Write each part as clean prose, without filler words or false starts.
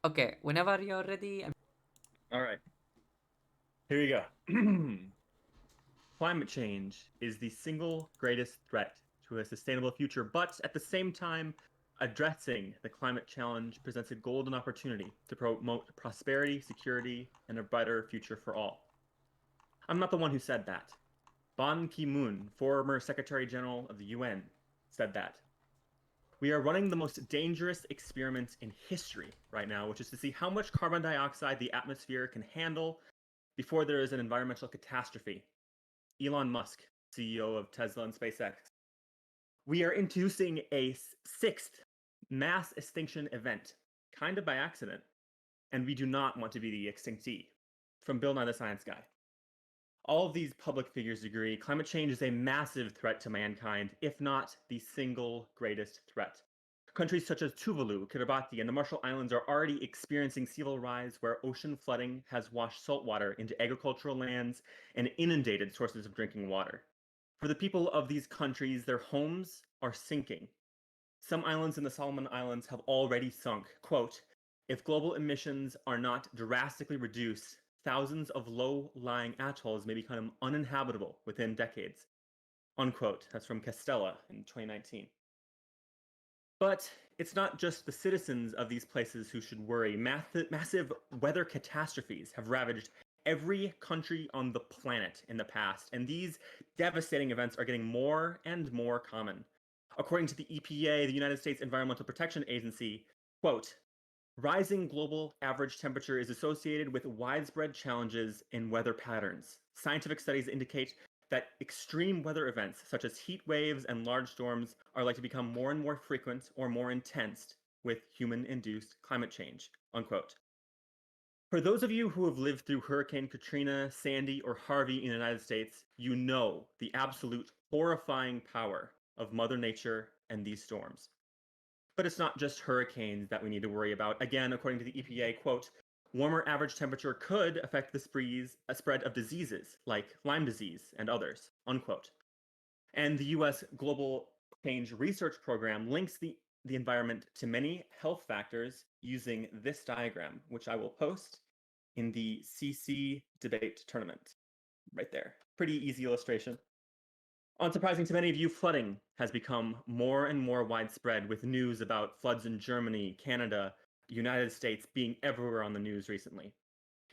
Okay, whenever you're ready. All right, here you go. Climate change is the single greatest threat to a sustainable future, but at the same time, addressing the climate challenge presents a golden opportunity to promote prosperity, security, and a brighter future for all. I'm not the one who said that. Ban Ki-moon, former Secretary General of the UN, said that. We are running the most dangerous experiment in history right now, which is to see how much carbon dioxide the atmosphere can handle before there is an environmental catastrophe. Elon Musk, CEO of Tesla and SpaceX. We are introducing a sixth mass extinction event, kind of by accident, and we do not want to be the extinctee. From Bill Nye the Science Guy. All of these public figures agree climate change is a massive threat to mankind, if not the single greatest threat. Countries such as Tuvalu, Kiribati, and the Marshall Islands are already experiencing sea level rise where ocean flooding has washed salt water into agricultural lands and inundated sources of drinking water. For the people of these countries, their homes are sinking. Some islands in the Solomon Islands have already sunk. Quote, if global emissions are not drastically reduced, thousands of low-lying atolls may become uninhabitable within decades. Unquote. That's from Castella in 2019. But it's not just the citizens of these places who should worry. Massive weather catastrophes have ravaged every country on the planet in the past, and these devastating events are getting more and more common. According to the EPA, the United States Environmental Protection Agency, quote, rising global average temperature is associated with widespread challenges in weather patterns. Scientific studies indicate that extreme weather events, such as heat waves and large storms, are likely to become more and more frequent or more intense with human-induced climate change, unquote. For those of you who have lived through Hurricane Katrina, Sandy, or Harvey in the United States, you know the absolute horrifying power of Mother Nature and these storms. But it's not just hurricanes that we need to worry about. Again, according to the EPA, quote, warmer average temperature could affect the spread of diseases like Lyme disease and others, unquote. And the US Global Change Research Program links the environment to many health factors using this diagram, which I will post in the CC debate tournament. Right there. Pretty easy illustration. Unsurprising to many of you, flooding has become more and more widespread, with news about floods in Germany, Canada, United States being everywhere on the news recently.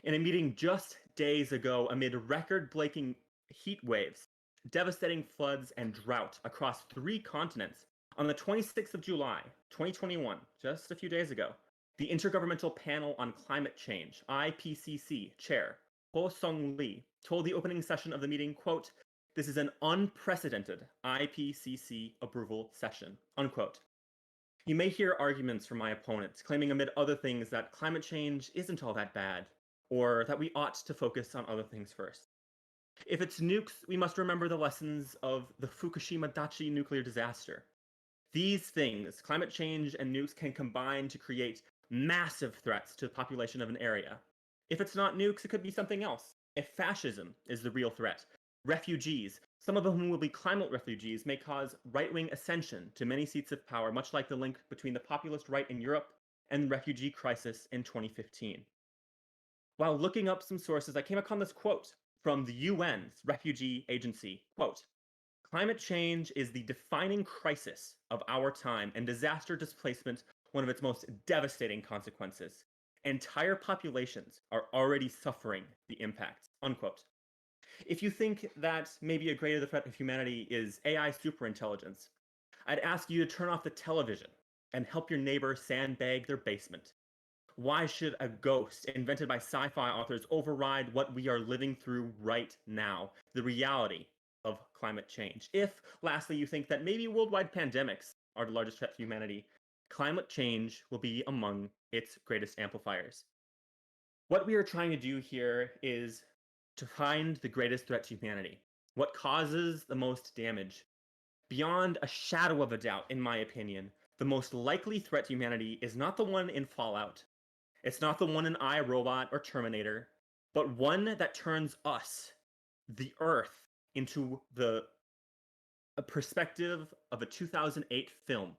In a meeting just days ago, amid record-breaking heat waves, devastating floods, and drought across 3 continents, on the 26th of July, 2021, just a few days ago, the Intergovernmental Panel on Climate Change, IPCC, chair, Ho Sung Lee, told the opening session of the meeting, quote, this is an unprecedented IPCC approval session, unquote. You may hear arguments from my opponents claiming amid other things that climate change isn't all that bad, or that we ought to focus on other things first. If it's nukes, we must remember the lessons of the Fukushima Daiichi nuclear disaster. These things, climate change and nukes, can combine to create massive threats to the population of an area. If it's not nukes, it could be something else. If fascism is the real threat, refugees, some of whom will be climate refugees, may cause right-wing ascension to many seats of power, much like the link between the populist right in Europe and the refugee crisis in 2015. While looking up some sources, I came upon this quote from the UN's refugee agency, quote, climate change is the defining crisis of our time, and disaster displacement one of its most devastating consequences. Entire populations are already suffering the impacts, unquote. If you think that maybe a greater threat of humanity is AI superintelligence, I'd ask you to turn off the television and help your neighbor sandbag their basement. Why should a ghost invented by sci-fi authors override what we are living through right now, the reality of climate change? If, lastly, you think that maybe worldwide pandemics are the largest threat to humanity, climate change will be among its greatest amplifiers. What we are trying to do here is to find the greatest threat to humanity. What causes the most damage? Beyond a shadow of a doubt, in my opinion, the most likely threat to humanity is not the one in Fallout. It's not the one in iRobot or Terminator, but one that turns us, the Earth, into a perspective of a 2008 film,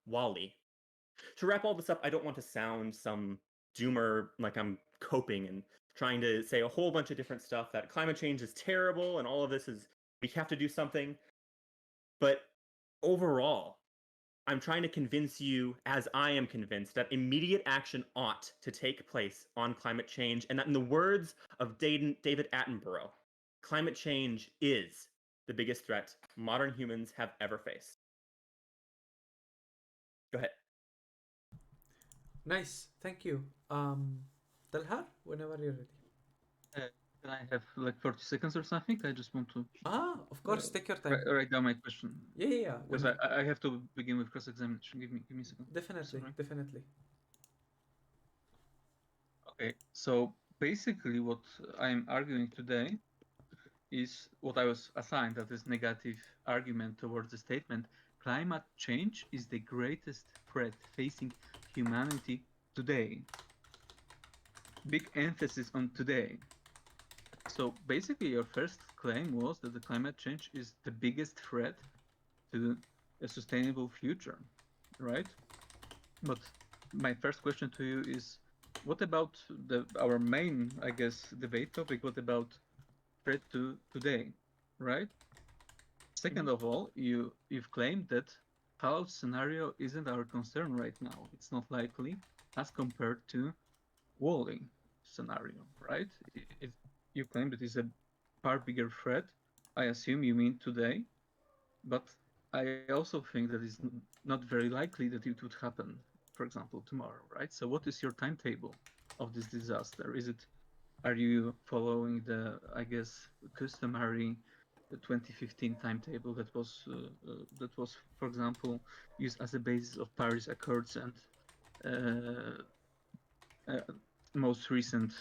WALL-E. To wrap all this up, I don't want to sound some doomer, like I'm coping and trying to say a whole bunch of different stuff that climate change is terrible and all of this is, we have to do something. But overall, I'm trying to convince you, as I am convinced, that immediate action ought to take place on climate change, and that in the words of David Attenborough, climate change is the biggest threat modern humans have ever faced. Go ahead. Nice, thank you. Telhar, whenever you're ready. Can I have like 30 seconds or something? I just want to Of course, take your time. write down my question. Yeah. Because I have to begin with cross-examination. Give me a second. Definitely. Okay, so basically what I'm arguing today is what I was assigned, that is negative argument towards the statement climate change is the greatest threat facing humanity today. Big emphasis on today. So basically your first claim was that the climate change is the biggest threat to a sustainable future, right? But my first question to you is, what about our main, I guess, debate topic? What about threat to today, right? Second of all, you've claimed that fallout scenario isn't our concern right now. It's not likely as compared to Wall-E scenario, right? You claim that it's a far bigger threat. I assume you mean today, but I also think that it's not very likely that it would happen, for example, tomorrow, right? So what is your timetable of this disaster? Are you following the, I guess, customary 2015 timetable that was, for example, used as a basis of Paris Accords and most recent,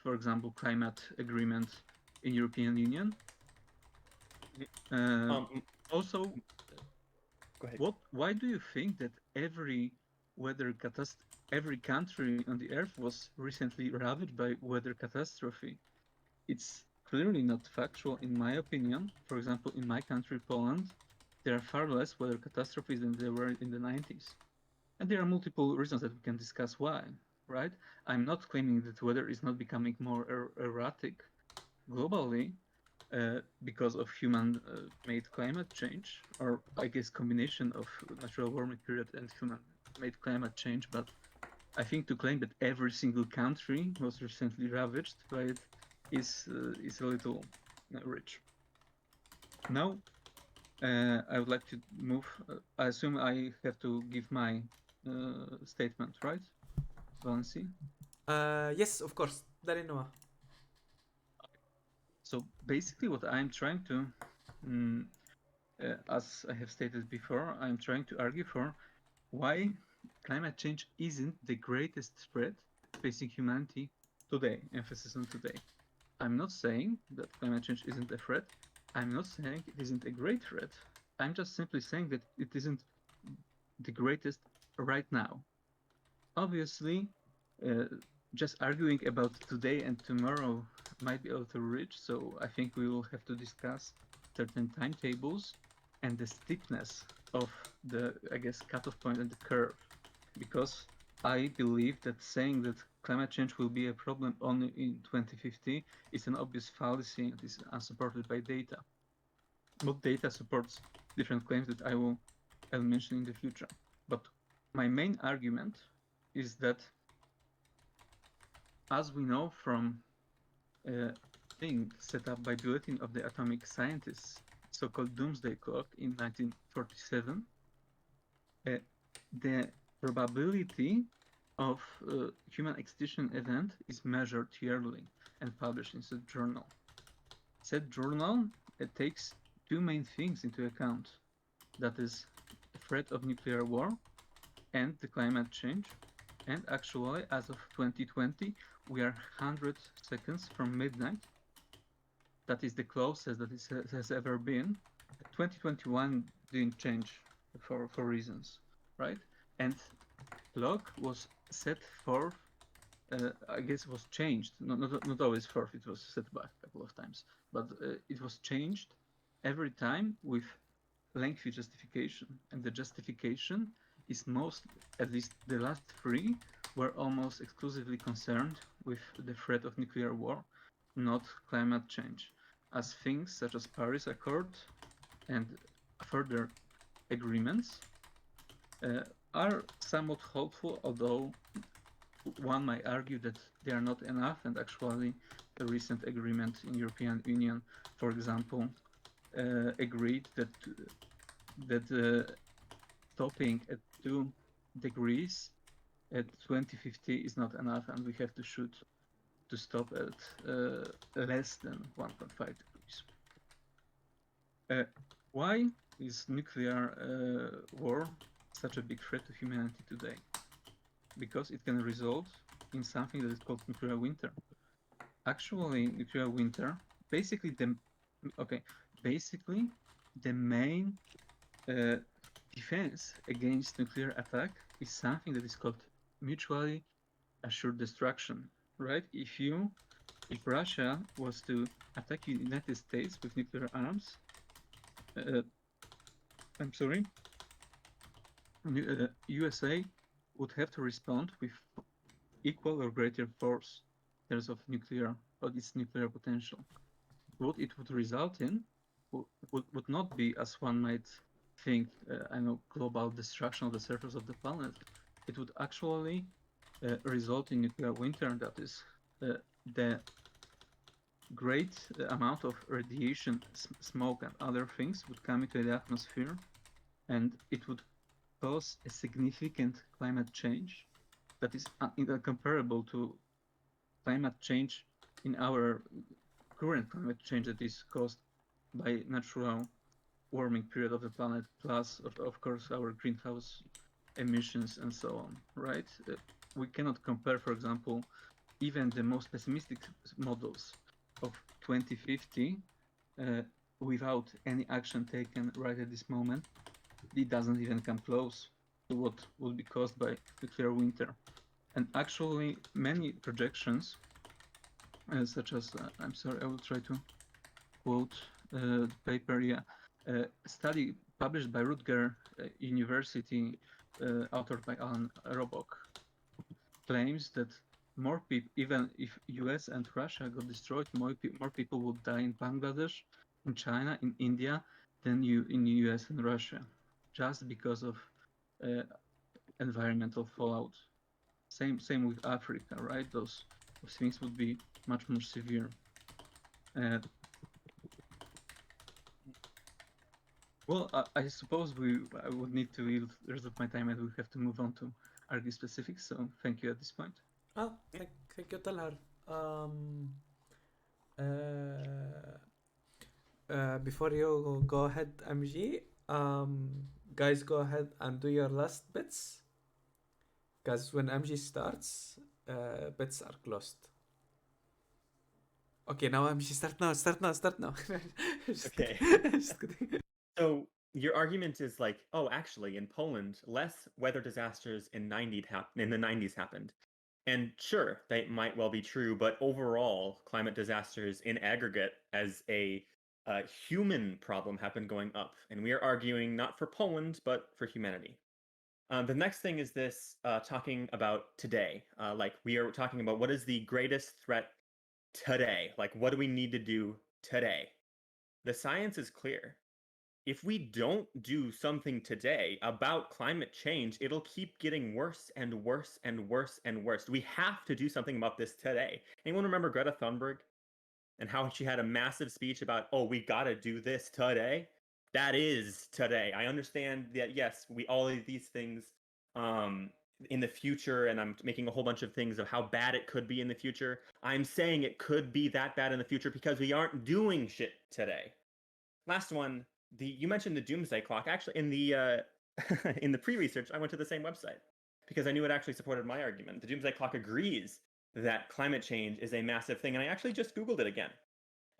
for example, climate agreement in European Union? Also, go ahead. Why do you think that every country on the earth was recently ravaged by weather catastrophe? It's clearly not factual, in my opinion. For example, in my country, Poland, there are far less weather catastrophes than there were in the 90s. And there are multiple reasons that we can discuss why, right? I'm not claiming that weather is not becoming more erratic globally, because of human-made climate change, or I guess combination of natural warming period and human-made climate change. But I think to claim that every single country was recently ravaged by it is a little rich. Now, I would like to move. I assume I have to give my statement, right, Valency? Yes, of course. Darinoa. So basically, what I'm trying to as I have stated before, I'm trying to argue for why climate change isn't the greatest threat facing humanity today. Emphasis on today. I'm not saying that climate change isn't a threat. I'm not saying it isn't a great threat. I'm just simply saying that it isn't the greatest right now. Obviously, just arguing about today and tomorrow might be a little rich, so I think we will have to discuss certain timetables and the steepness of the, I guess, cutoff point and the curve, because I believe that saying that climate change will be a problem only in 2050 is an obvious fallacy and is unsupported by data. But data supports different claims that I'll mention in the future. But my main argument is that, as we know from a thing set up by Bulletin of the Atomic Scientists, so-called Doomsday Clock in 1947, the probability of human extinction event is measured yearly and published in said journal. Said journal takes two main things into account. That is the threat of nuclear war and the climate change. And actually, as of 2020, we are 100 seconds from midnight. That is the closest that it has ever been. 2021 didn't change for reasons, right? And clock was set for, I guess it was changed, not always fourth, it was set back a couple of times, but it was changed every time with lengthy justification. And the justification is most, at least the last three, were almost exclusively concerned with the threat of nuclear war, not climate change, as things such as Paris Accord and further agreements are somewhat hopeful, although one might argue that they are not enough, and actually the recent agreement in European Union, for example, agreed that stopping at 2 degrees at 2050 is not enough, and we have to shoot to stop at less than 1.5 degrees. Why is nuclear war such a big threat to humanity today? Because it can result in something that is called nuclear winter. Actually, nuclear winter, basically the main defense against nuclear attack is something that is called mutually assured destruction, right? If Russia was to attack the United States with nuclear arms, USA would have to respond with equal or greater force in terms of its nuclear potential. What it would result in would not be, as one might think, global destruction of the surface of the planet. It would actually result in nuclear winter, and that is the great amount of radiation, smoke, and other things would come into the atmosphere, and it would cause a significant climate change that is incomparable to climate change in our current climate change that is caused by natural warming period of the planet, plus of course our greenhouse emissions and so on, right? We cannot compare, for example, even the most pessimistic models of 2050 without any action taken right at this moment. It doesn't even come close to what would be caused by nuclear winter. And actually, many projections, such as, I will try to quote the paper, study published by Rutger University, authored by Alan Robock, claims that more people, even if US and Russia got destroyed, more people would die in Bangladesh, in China, in India, than in the US and Russia, just because of environmental fallout. Same with Africa, right? Those things would be much more severe. Well, I suppose I would need to yield the rest of my time, and we have to move on to argue specifics. So thank you at this point. Oh, thank you, Telhar. Before you go ahead, MG, guys, go ahead and do your last bits. Because when MG starts, bits are closed. Okay, now MG, start now. Okay. Just kidding. So your argument is like, oh, actually, in Poland, less weather disasters in the 90s happened. And sure, they might well be true, but overall, climate disasters in aggregate as a human problem have been going up. And we are arguing not for Poland, but for humanity. The next thing is this talking about today. Like we are talking about what is the greatest threat today? Like what do we need to do today? The science is clear. If we don't do something today about climate change, it'll keep getting worse and worse and worse and worse. We have to do something about this today. Anyone remember Greta Thunberg and how she had a massive speech about, oh, we got to do this today? That is today. I understand that, yes, we all of these things in the future, and I'm making a whole bunch of things of how bad it could be in the future. I'm saying it could be that bad in the future because we aren't doing shit today. Last one, you mentioned the doomsday clock. Actually, in the in the pre-research, I went to the same website because I knew it actually supported my argument. The doomsday clock agrees that climate change is a massive thing, and I actually just Googled it again.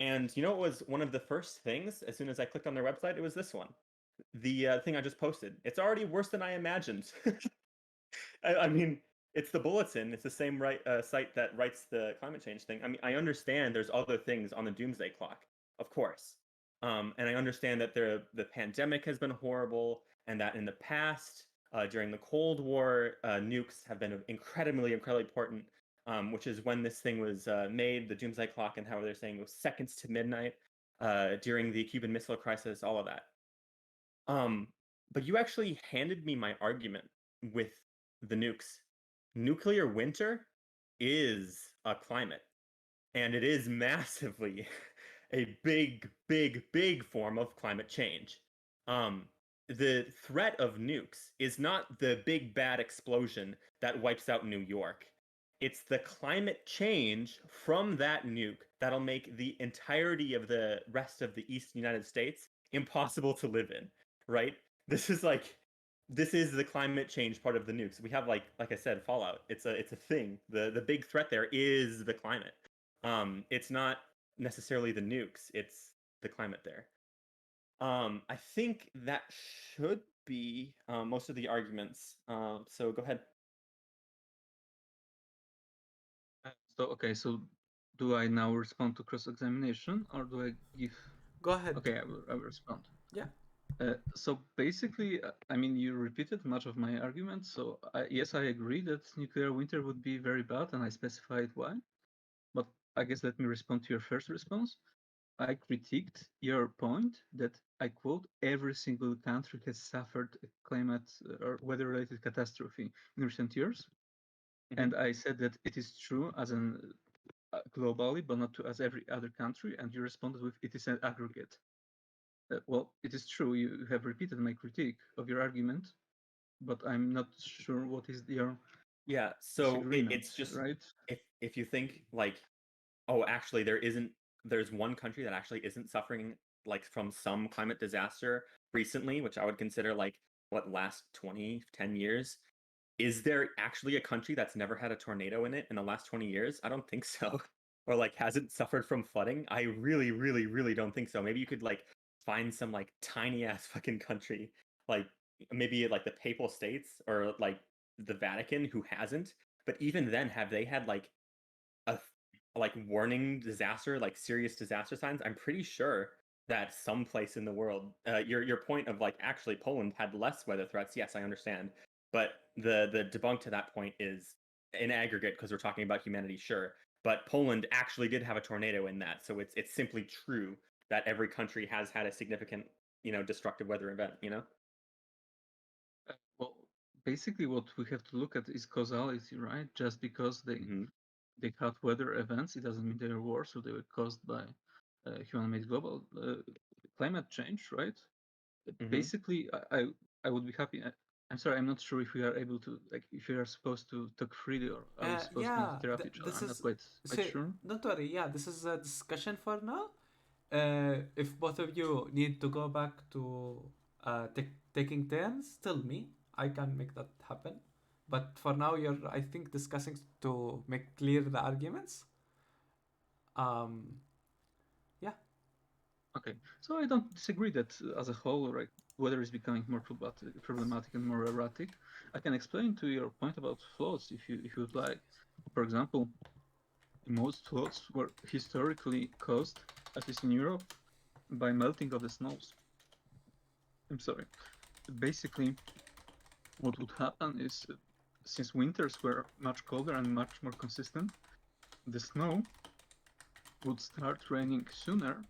And you know what was one of the first things as soon as I clicked on their website? It was this one, the thing I just posted. It's already worse than I imagined. I mean, it's the bulletin. It's the same site that writes the climate change thing. I mean, I understand there's other things on the doomsday clock, of course. And I understand that the pandemic has been horrible, and that in the past, During the Cold War, nukes have been incredibly important, which is when this thing was made, the doomsday clock, and how they're saying it was seconds to midnight during the Cuban Missile Crisis, all of that. But you actually handed me my argument with the nukes. Nuclear winter is a climate, and it is massively a big form of climate change. The threat of nukes is not the big bad explosion that wipes out New York. It's the climate change from that nuke that'll make the entirety of the rest of the Eastern United States impossible to live in, right? This is like this is the climate change part of the nukes. We have like I said, fallout. It's a thing. The big threat there is the climate. It's not necessarily the nukes, it's the climate there. I think that should be most of the arguments. So go ahead. So okay, so do I now respond to cross-examination, or do I give? Go ahead. Okay, I will respond. Yeah. So basically, I mean, you repeated much of my argument. So yes, I agree that nuclear winter would be very bad, and I specified why. But I guess let me respond to your first response. I critiqued your point that I quote every single country has suffered a climate or weather-related catastrophe in recent years, and I said that it is true as an globally, but not to as every other country. And you responded with it is an aggregate. Well, it is true. You have repeated my critique of your argument, but I'm not sure what is your Yeah, so disagreement, it's just right? if you think like, oh, actually there's one country that actually isn't suffering like from some climate disaster recently, which I would consider like what last 10 years. Is there actually a country that's never had a tornado in it in the last 20 years? I don't think so. Or like hasn't suffered from flooding? I really don't think so. Maybe you could like find some like tiny ass fucking country, like maybe like the Papal States or like the Vatican who hasn't. But even then, have they had like a like warning disaster, like serious disaster signs? I'm pretty sure that someplace in the world, your point of like actually Poland had less weather threats. Yes, I understand, but the debunk to that point is in aggregate because we're talking about humanity, sure. But Poland actually did have a tornado in that, so it's simply true that every country has had a significant, destructive weather event. Well, basically, what we have to look at is causality, right? Just because they had weather events, it doesn't mean they were worse or they were caused by human-made global climate change, right? Basically, I would be happy. I'm sorry, I'm not sure if we are able to, like, if we are supposed to talk freely or are we supposed to Yeah. interrupt each other? This I'm not is. quite Say, sure. don't worry. Yeah, this is a discussion for now. If both of you need to go back to taking turns, tell me. I can make that happen. But for now, you're, I think, discussing to make clear the arguments. Um, yeah. Okay, so I don't disagree that as a whole, right, weather is becoming more problematic and more erratic. I can explain to your point about floods if you would like. For example, most floods were historically caused, at least in Europe, by melting of the snows. I'm sorry. Basically, what would happen is since winters were much colder and much more consistent, the snow would start raining sooner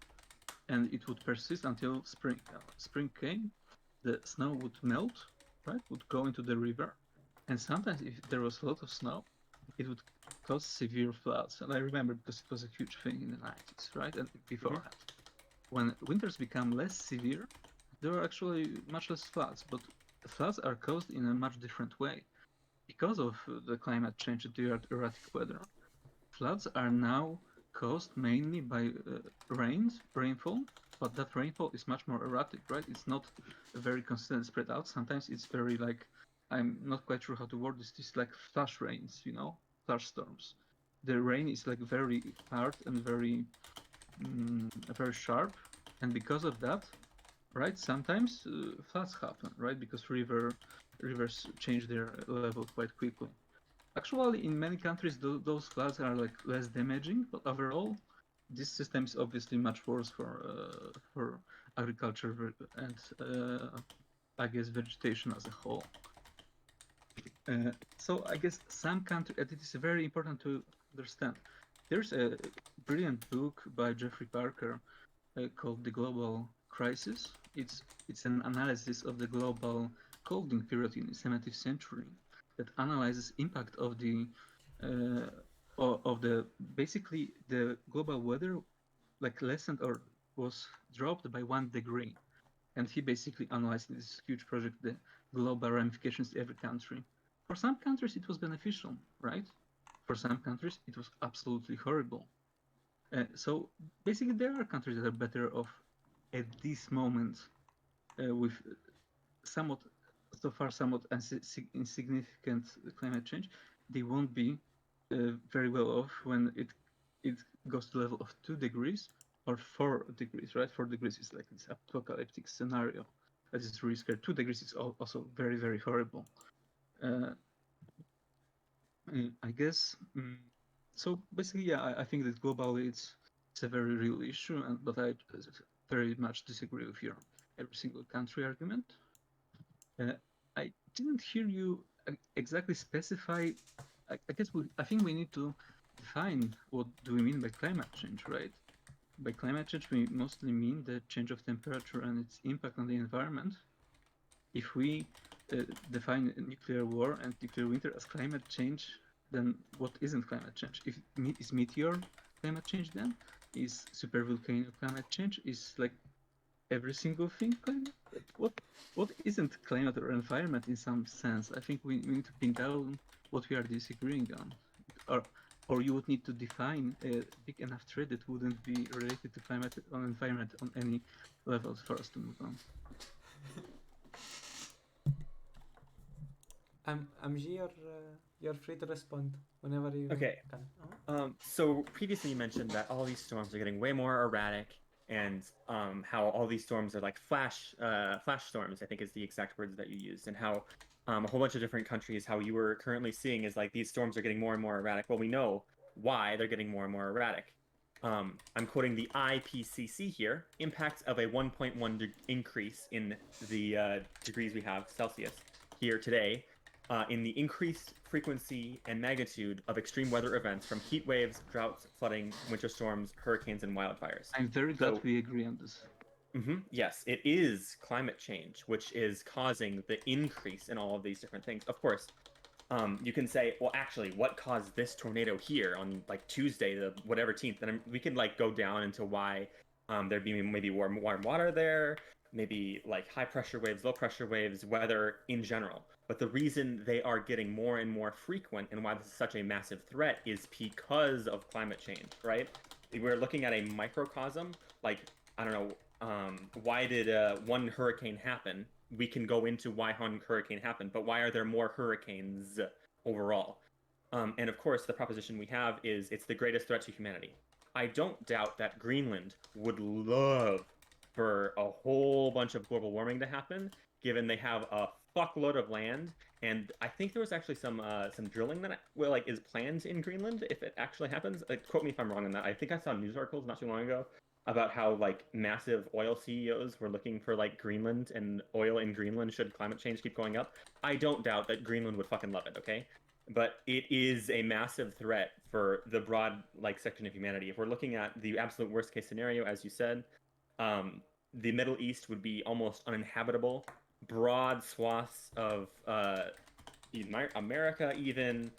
and it would persist until spring. Spring came, the snow would melt, right? Would go into the river, and sometimes if there was a lot of snow, it would cause severe floods. And I remember because it was a huge thing in the 90s, right? And beforehand, when winters become less severe, there are actually much less floods, but floods are caused in a much different way because of the climate change and the erratic weather. Floods are now caused mainly by rainfall, but that rainfall is much more erratic, right? It's not very consistent spread out. Sometimes it's very like, I'm not quite sure how to word this. It's like flash rains, flash storms. The rain is like very hard and very sharp, and because of that, right? Sometimes floods happen, right? Because rivers change their level quite quickly. Actually, in many countries, those floods are like less damaging, but overall, this system is obviously much worse for agriculture and I guess vegetation as a whole. So I guess some country, and it is very important to understand. There's a brilliant book by Jeffrey Parker called The Global Crisis. It's an analysis of the global colding period in the 17th century that analyzes impact of the basically the global weather like lessened or was dropped by 1 degree. And he basically analyzed this huge project, the global ramifications to every country. For some countries, it was beneficial, right? For some countries, it was absolutely horrible. So basically, there are countries that are better off at this moment with somewhat, so far, somewhat insignificant climate change. They won't be very well off when it goes to the level of 2 degrees or 4 degrees, right? 4 degrees is like this apocalyptic scenario that is really scary. 2 degrees is also very, very horrible. Uh, I guess. So basically, yeah, I think that globally it's a very real issue, but I very much disagree with your every single country argument. I didn't hear you exactly specify. I guess I think we need to define what do we mean by climate change, right? By climate change, we mostly mean the change of temperature and its impact on the environment. If we define nuclear war and nuclear winter as climate change, then what isn't climate change? If is meteor climate change, then is supervolcano climate change? Is like every single thing climate? What isn't climate or environment in some sense? I think we need to pin down what we are disagreeing on, or you would need to define a big enough thread that wouldn't be related to climate or environment on any levels for us to move on. MG, you're free to respond whenever you Okay. can. So previously you mentioned that all these storms are getting way more erratic, and how all these storms are like flash storms, I think is the exact words that you used, and how a whole bunch of different countries, how you were currently seeing is like these storms are getting more and more erratic. Well, we know why they're getting more and more erratic. I'm quoting the IPCC here: impacts of a 1.1 increase in the degrees we have Celsius here today in the increased frequency and magnitude of extreme weather events from heat waves, droughts, flooding, winter storms, hurricanes, and wildfires. I'm very glad we agree on this. Yes, it is climate change, which is causing the increase in all of these different things. Of course, you can say, well, actually, what caused this tornado here on like Tuesday, the whatever 10th? And we can like go down into why there'd be maybe warm water there, maybe like high pressure waves, low pressure waves, weather in general. But the reason they are getting more and more frequent and why this is such a massive threat is because of climate change, right? We're looking at a microcosm, like, I don't know, why did one hurricane happen? We can go into why one hurricane happened, but why are there more hurricanes overall? And of course, the proposition we have is it's the greatest threat to humanity. I don't doubt that Greenland would love for a whole bunch of global warming to happen, given they have a fuckload of land. And I think there was actually some drilling that is planned in Greenland if it actually happens. Quote me if I'm wrong on that. I think I saw news articles not too long ago about how like massive oil CEOs were looking for like Greenland and oil in Greenland should climate change keep going up. I don't doubt that Greenland would fucking love it, okay? But it is a massive threat for the broad like section of humanity. If we're looking at the absolute worst case scenario, as you said, the Middle East would be almost uninhabitable. Broad swaths of America, even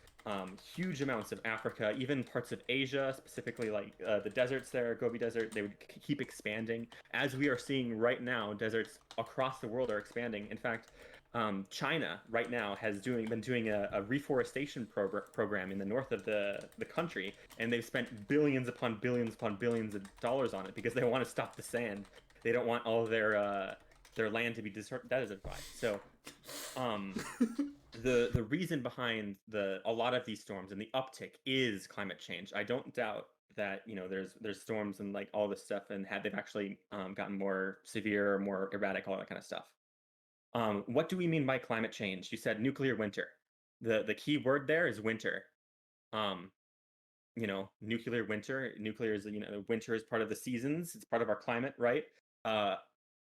huge amounts of Africa, even parts of Asia, specifically like the deserts there, Gobi Desert, they would keep expanding. As we are seeing right now, deserts across the world are expanding. In fact, China right now has been doing a reforestation program in the north of the country, and they've spent billions upon billions of dollars on it because they want to stop the sand. They don't want all their land to be desertified. So, the reason behind a lot of these storms and the uptick is climate change. I don't doubt that there's storms and like all this stuff, and they've actually gotten more severe, more erratic, all that kind of stuff. What do we mean by climate change? You said nuclear winter. The key word there is winter. Nuclear winter. Nuclear is winter is part of the seasons. It's part of our climate, right?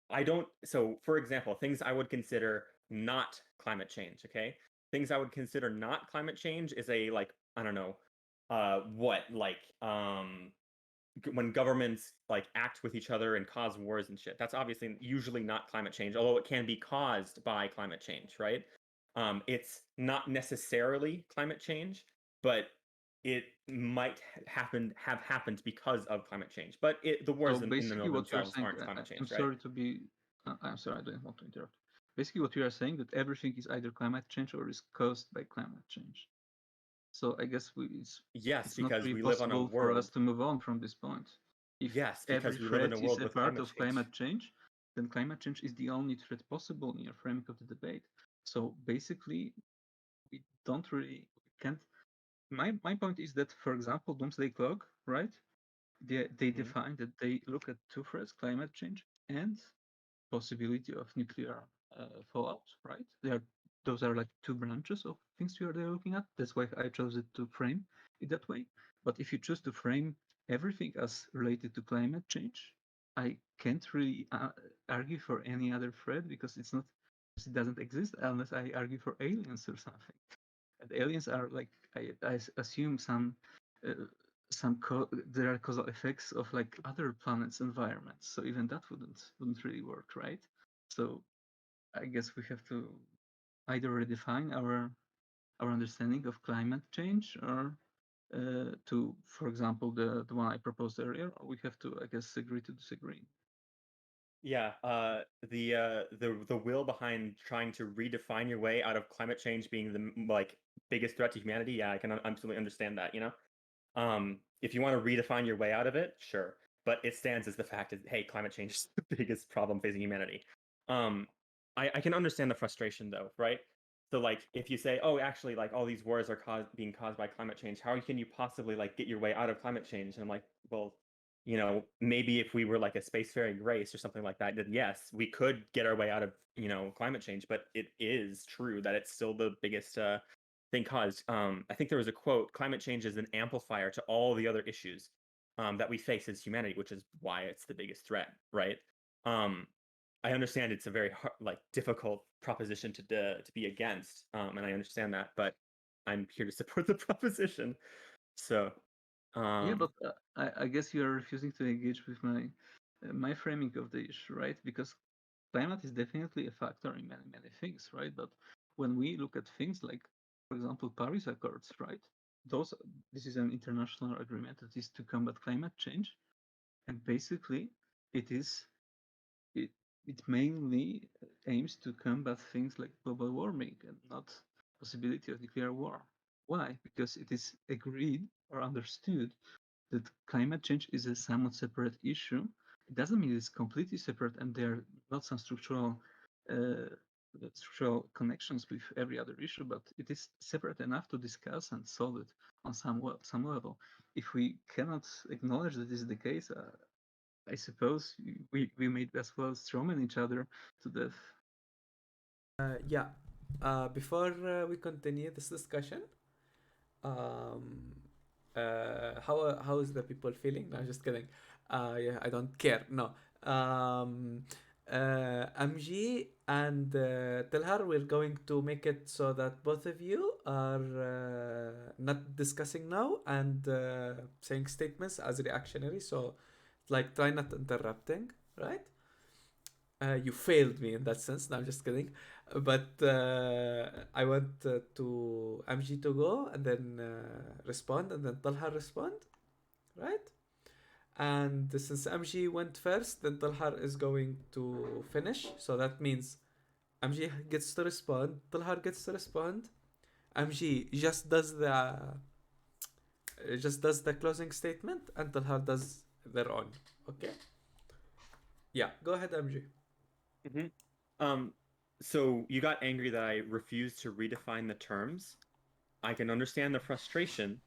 I don't. So, for example, things I would consider not climate change. Okay, things I would consider not climate change is a like I don't know, when governments like act with each other and cause wars and shit. That's obviously usually not climate change, although it can be caused by climate change, right? It's not necessarily climate change, but it might have happened because of climate change. But the So wars in the basically, middle of what you are themselves saying, aren't climate I'm change, right? sorry to be, I'm sorry, I don't want to interrupt. Basically, what you are saying that everything is either climate change or is caused by climate change. So I guess Yes, it's not because really we live on a possible for us world. to move on from this point. If Yes, every because we live in threat a is world a with part climate of change. climate change, then climate change is the only threat possible in your framing of the debate. So basically, we don't really we can't. My point is that, for example, Doomsday Clock, right? They Mhm. define that they look at two threats: climate change and possibility of nuclear fallout, right? Those are like two branches of things you are there looking at. That's why I chose it to frame it that way. But if you choose to frame everything as related to climate change, I can't really argue for any other threat because it doesn't exist unless I argue for aliens or something. And aliens are like I assume uh, there are causal effects of like other planets' environments. So even that wouldn't really work, right? So I guess we have to either redefine our understanding of climate change or to, for example, the one I proposed earlier, or we have to, I guess, agree to disagree. Yeah, the will behind trying to redefine your way out of climate change being the like biggest threat to humanity. Yeah, I can absolutely understand that, you know. If you want to redefine your way out of it, sure. But it stands as the fact that, hey, climate change is the biggest problem facing humanity. Um, I can understand the frustration though, right? So like if you say, oh, actually, like all these wars are being caused by climate change, how can you possibly like get your way out of climate change? And I'm like, well, maybe if we were like a spacefaring race or something like that, then yes, we could get our way out of, climate change. But it is true that it's still the biggest thing caused. I think there was a quote: "Climate change is an amplifier to all the other issues that we face as humanity, which is why it's the biggest threat." Right? Um, I understand it's a very hard, like difficult proposition to be against, and I understand that, but I'm here to support the proposition. So, Yeah, um, but I guess you are refusing to engage with my framing of the issue, right? Because climate is definitely a factor in many things, right? But when we look at things like, for example, Paris Accords, right? Those this is an international agreement that is to combat climate change, and basically it is it it mainly aims to combat things like global warming and not possibility of nuclear war. Why? Because it is agreed or understood that climate change is a somewhat separate issue. It doesn't mean it's completely separate and there are not some uh, structural connections with every other issue, but it is separate enough to discuss and solve it on some level. If we cannot acknowledge that this is the case, I suppose we may as well strawman each other to death. Yeah. Before we continue this discussion, um, how is the people feeling? No, just kidding. Yeah, I don't care. No. Um, MG and Telhar, we're going to make it so that both of you are not discussing now and saying statements as reactionary. So, like, try not interrupting, right? You failed me in that sense. No, I'm just kidding. But I want to MG to go and then respond and then Talha respond, right? And since MG went first, then Talha is going to finish. So that means MG gets to respond, Talha gets to respond. MG just does the closing statement, and Talha does their own. Okay. Yeah. Go ahead, MG. mhm. um, so you got angry that I refused to redefine the terms. I can understand the frustration,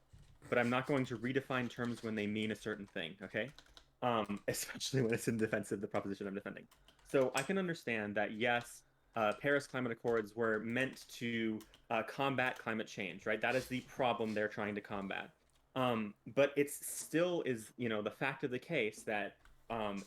but I'm not going to redefine terms when they mean a certain thing, okay? Especially when it's in defense of the proposition I'm defending. So I can understand that, yes, Paris Climate Accords were meant to combat climate change, right? That is the problem they're trying to combat. But it still is, the fact of the case that um,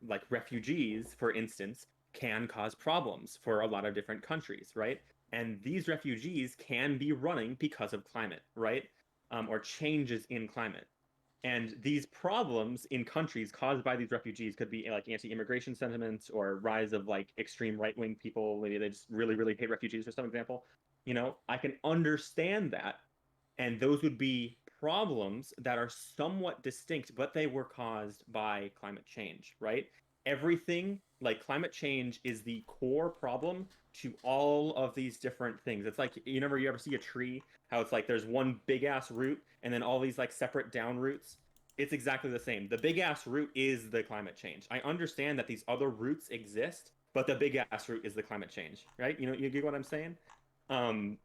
like refugees, for instance, can cause problems for a lot of different countries, right? And these refugees can be running because of climate, right? Or changes in climate. And these problems in countries caused by these refugees could be like anti-immigration sentiments or rise of like extreme right-wing people. Maybe they just really, really hate refugees, for some example. I can understand that, and those would be problems that are somewhat distinct, but they were caused by climate change, right? Everything like climate change is the core problem to all of these different things. It's like you ever see a tree, how it's like there's one big ass root and then all these like separate down roots. It's exactly the same. The big ass root is the climate change. I understand that these other roots exist, but the big ass root is the climate change, right? You get what I'm saying? Um,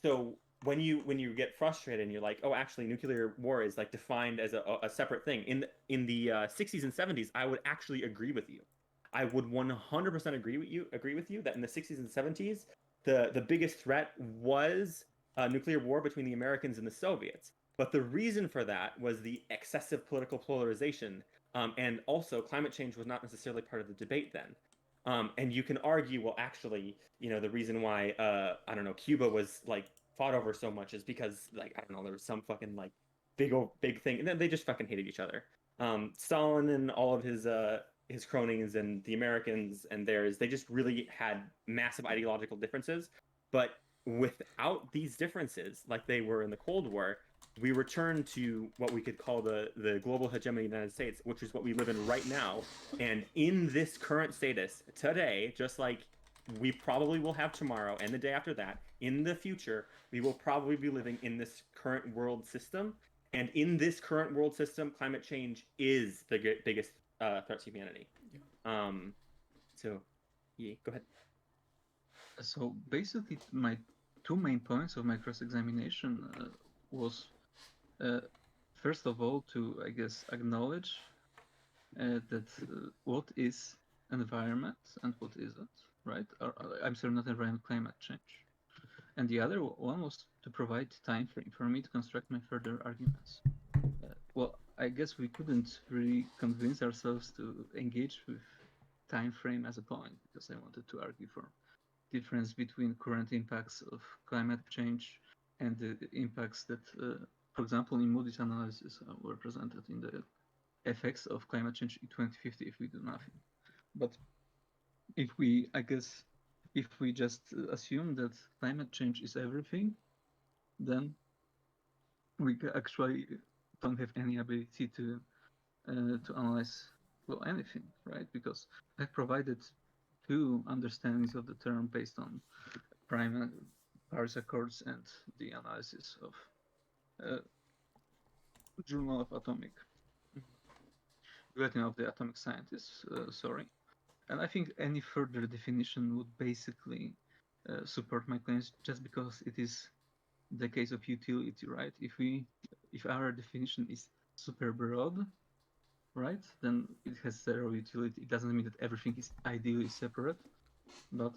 so when you get frustrated and you're like, oh, actually, nuclear war is like defined as a separate thing. In the 60s and 70s, I would actually agree with you. I would 100% agree with you that in the 60s and 70s, the biggest threat was nuclear war between the Americans and the Soviets. But the reason for that was the excessive political polarization, and also climate change was not necessarily part of the debate then. And you can argue, well, actually, the reason why I don't know, Cuba was like fought over so much is because like I don't know, there was some fucking like big thing, and then they just fucking hated each other. Stalin and all of his cronies and the Americans and theirs, they just really had massive ideological differences. But without these differences, like they were in the Cold War, we return to what we could call the global hegemony of the United States, which is what we live in right now. And in this current status today, just like we probably will have tomorrow and the day after that, in the future, we will probably be living in this current world system. And in this current world system, climate change is the biggest threat to humanity. Yeah. So, yeah, go ahead. So basically, my two main points of my cross-examination was uh, first of all to, I guess, acknowledge that what is environment and what isn't, right? I'm sorry, not environment, climate change. And the other one was to provide time frame for me to construct my further arguments. Well, I guess we couldn't really convince ourselves to engage with time frame as a point because I wanted to argue for difference between current impacts of climate change and the impacts that, for example, in Moody's analysis were presented in the effects of climate change in 2050 if we do nothing. But if we, I guess, if we just assume that climate change is everything, then we actually don't have any ability to analyze well anything, right? Because I provided two understandings of the term based on Paris Accords and the analysis of uh, Journal of Atomic Bulletin of the Atomic Scientists. Sorry, and I think any further definition would basically support my claims just because it is the case of utility, right? If our definition is super broad, right, then it has zero utility. It doesn't mean that everything is ideally separate, but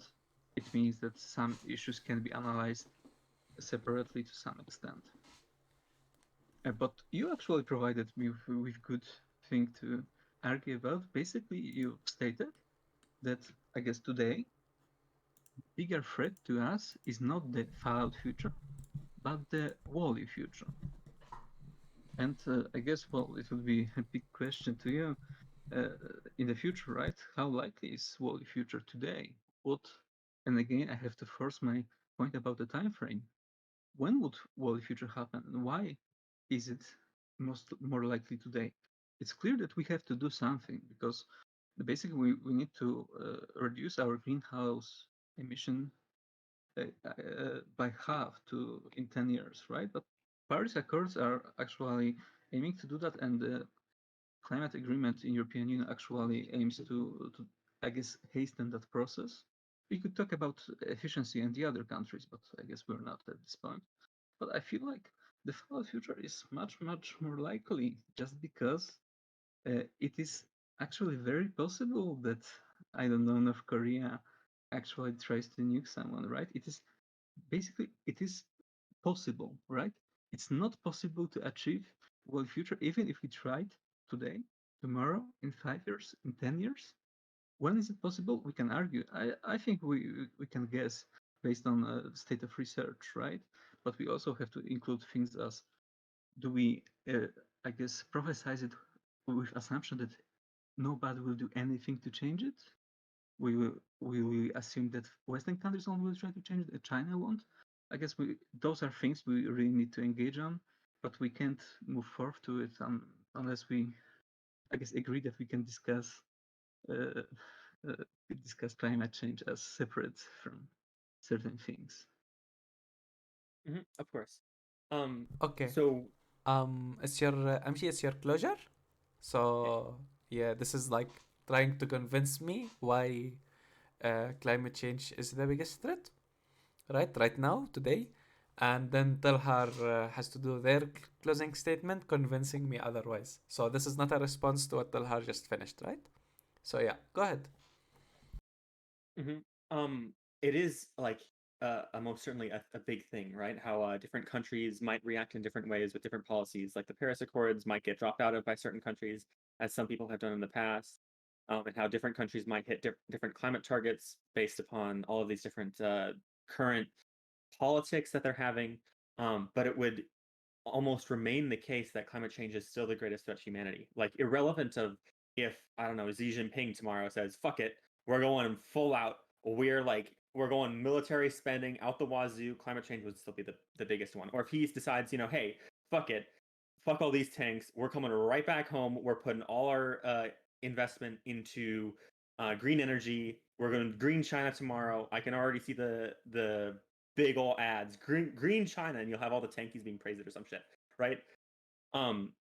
it means that some issues can be analyzed separately to some extent. But you actually provided me with good thing to argue about. Basically, you stated that I guess today bigger threat to us is not the Fallout future, but the Wally future. And I guess, well, it would be a big question to you in the future, right? How likely is Wally future today? What? And again, I have to force my point about the time frame. When would Wally future happen, and why is it more likely today? It's clear that we have to do something because basically we need to reduce our greenhouse emission by half to in 10 years, right? But Paris Accords are actually aiming to do that, and the climate agreement in European Union actually aims to I guess hasten that process. We could talk about efficiency in the other countries, but I guess we're not at this point. But I feel like the fallout future is much more likely just because it is actually very possible that I don't know North Korea actually tries to nuke someone, right? It is possible, right? It's not possible to achieve world future even if we tried today, tomorrow, in 5 years, in 10 years. When is it possible? We can argue. I think we can guess, based on state of research, right? But we also have to include things as, do we, I guess, prophesize it with assumption that nobody will do anything to change it? We assume that Western countries only will try to change it, China won't. I guess those are things we really need to engage on, but we can't move forward to it unless we, I guess, agree that we can uh, discuss climate change as separate from certain things. Of course. Okay. So It's your MG. It's your closure. So yeah, this is like trying to convince me why climate change is the biggest threat, right now, today. And then Telhar has to do their closing statement, convincing me otherwise. So this is not a response to what Telhar just finished, right? So yeah, go ahead. hmm it is like most certainly a big thing, right? How different countries might react in different ways with different policies. Like the Paris Accords might get dropped out of by certain countries, as some people have done in the past, and how different countries might hit different climate targets based upon all of these different current politics that they're having. But it would almost remain the case that climate change is still the greatest threat to humanity. Like, irrelevant of if, I don't know, Xi Jinping tomorrow says, fuck it, we're going full out, we're going military spending out the wazoo, climate change would still be the biggest one. Or if he decides, hey, fuck it, fuck all these tanks, we're coming right back home, we're putting all our investment into green energy, we're going to green China tomorrow. I can already see the big ol' ads, green China, and you'll have all the tankies being praised or some shit, right? Um,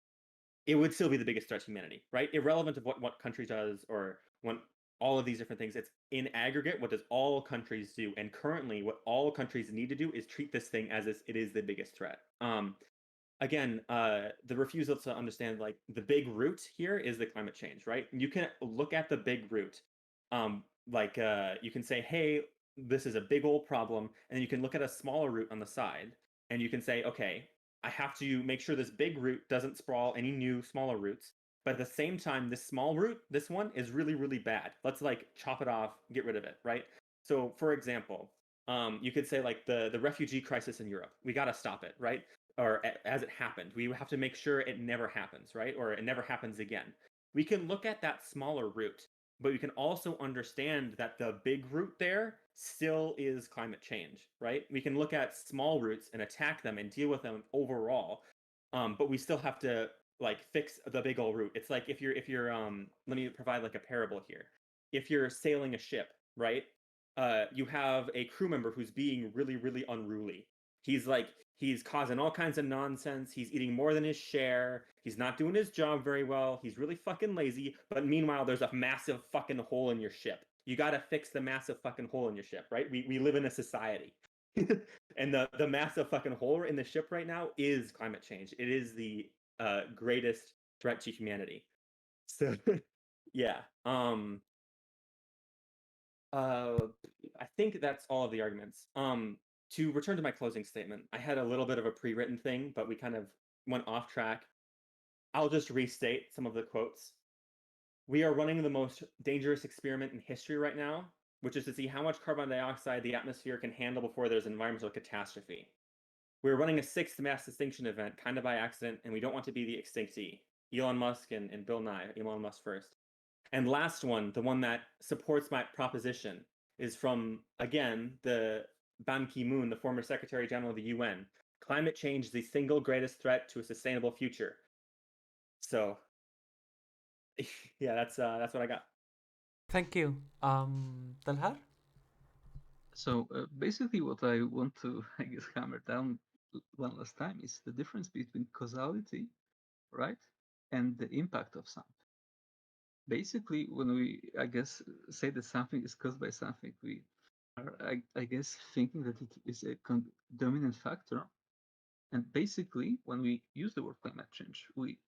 it would still be the biggest threat to humanity, right? Irrelevant of what country does or when all of these different things. It's in aggregate, what does all countries do? And currently, what all countries need to do is treat this thing as it is the biggest threat. Again, the refusal to understand like the big root here is the climate change, right? You can look at the big root. You can say, hey, this is a big old problem, and then you can look at a smaller root on the side, and you can say, okay, I have to make sure this big root doesn't sprawl any new smaller roots. But at the same time, this small root, this one is really, really bad. Let's like chop it off, get rid of it, right? So, for example, you could say like the refugee crisis in Europe. We got to stop it, right? Or as it happened. We have to make sure it never happens, right? Or it never happens again. We can look at that smaller root, but we can also understand that the big root there still is climate change, right? We can look at small roots and attack them and deal with them overall, but we still have to like fix the big old root. It's like if you're let me provide like a parable here. If you're sailing a ship, right? You have a crew member who's being really, really unruly. He's causing all kinds of nonsense. He's eating more than his share. He's not doing his job very well. He's really fucking lazy. But meanwhile, there's a massive fucking hole in your ship. You got to fix the massive fucking hole in your ship, right? We live in a society. And the massive fucking hole in the ship right now is climate change. It is the greatest threat to humanity. So yeah. I think that's all of the arguments. To return to my closing statement, I had a little bit of a pre-written thing, but we kind of went off track. I'll just restate some of the quotes. We are running the most dangerous experiment in history right now, which is to see how much carbon dioxide the atmosphere can handle before there's an environmental catastrophe. We're running a sixth mass extinction event, kind of by accident, and we don't want to be the extinctee. Elon Musk and Bill Nye, Elon Musk first. And last one, the one that supports my proposition, is from, again, the Ban Ki-moon, the former Secretary General of the UN. Climate change is the single greatest threat to a sustainable future. So, yeah, that's what I got. Thank you. Talhar? So basically, what I want to, I guess, hammer down one last time is the difference between causality, right, and the impact of something. Basically, when we, I guess, say that something is caused by something, we are, I guess, thinking that it is a dominant factor. And basically, when we use the word climate change, we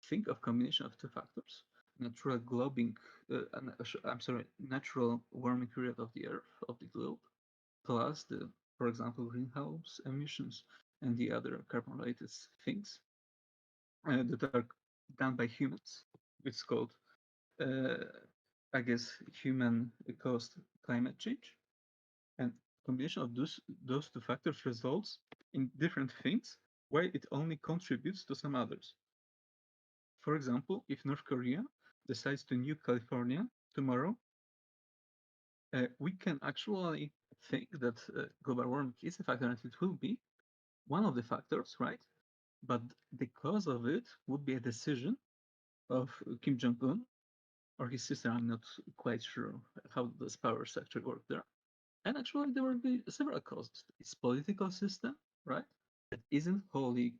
think of combination of two factors: natural globing, I'm sorry, natural warming period of the Earth, of the globe, plus the, for example, greenhouse emissions and the other carbon-related things that are done by humans. It's called, uh, I guess, human-caused climate change. And combination of those two factors results in different things, while it only contributes to some others. For example, if North Korea decides to nuke California tomorrow, we can actually think that global warming is a factor, and it will be one of the factors, right? But the cause of it would be a decision of Kim Jong Un or his sister. I'm not quite sure how this power structure work there. And actually, there will be several causes. It's political system, right? That isn't wholly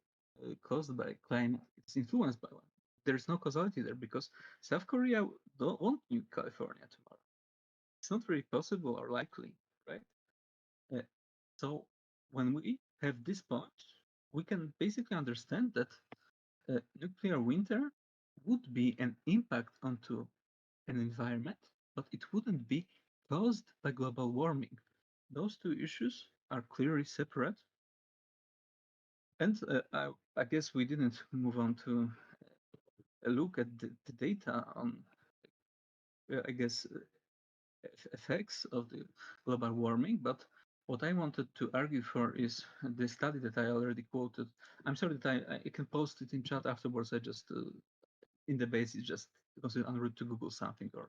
caused by climate. It's influenced by one. There's no causality there because South Korea won't nuke California tomorrow. It's not very possible or likely, right? Uh, so when we have this point, we can basically understand that nuclear winter would be an impact onto an environment, but it wouldn't be caused by global warming. Those two issues are clearly separate. And I guess we didn't move on to look at the data on, I guess, effects of the global warming. But what I wanted to argue for is the study that I already quoted. I'm sorry that I can post it in chat afterwards. I just, in the base, it's just because it's en route to Google something or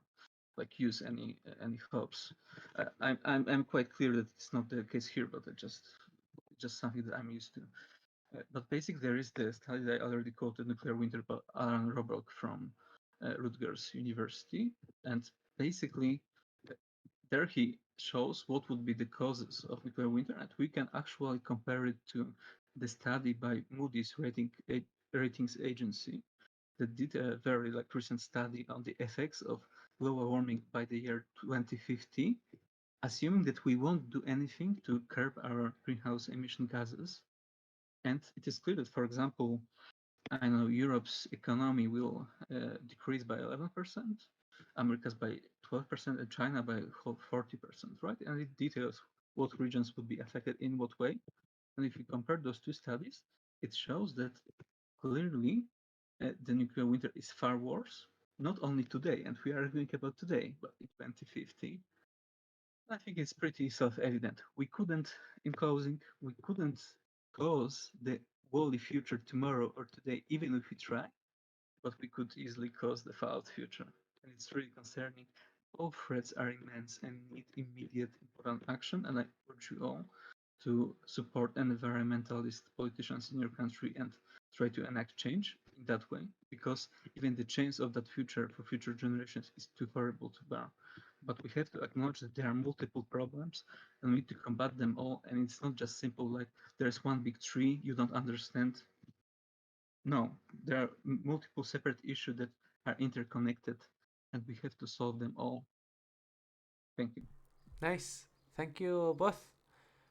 like use any hopes. I'm quite clear that it's not the case here, but I just something that I'm used to. But basically, there is the study that I already quoted, Nuclear Winter, by Alan Robock from Rutgers University. And basically, there he shows what would be the causes of nuclear winter, and we can actually compare it to the study by Moody's ratings agency that did a very recent study on the effects of global warming by the year 2050, assuming that we won't do anything to curb our greenhouse emission gases. And it is clear that, for example, I know Europe's economy will decrease by 11%, America's by 12%, and China by 40%, right? And it details what regions would be affected in what way. And if you compare those two studies, it shows that clearly the nuclear winter is far worse, not only today, and we are arguing about today, but in 2050. I think it's pretty self-evident. We couldn't, in closing, we couldn't cause the worldly future tomorrow or today, even if we try, but we could easily cause the fallout future. And it's really concerning. All threats are immense and need immediate important action, and I urge you all to support environmentalist politicians in your country and try to enact change in that way, because even the chance of that future for future generations is too horrible to bear. But we have to acknowledge that there are multiple problems and we need to combat them all. And it's not just simple like there's one big tree you don't understand. No, there are multiple separate issues that are interconnected and we have to solve them all. Thank you. Nice. Thank you both.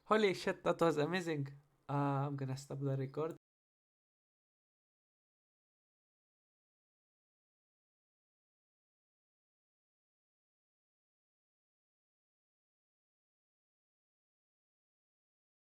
Holy shit, that was amazing. I'm gonna stop the record.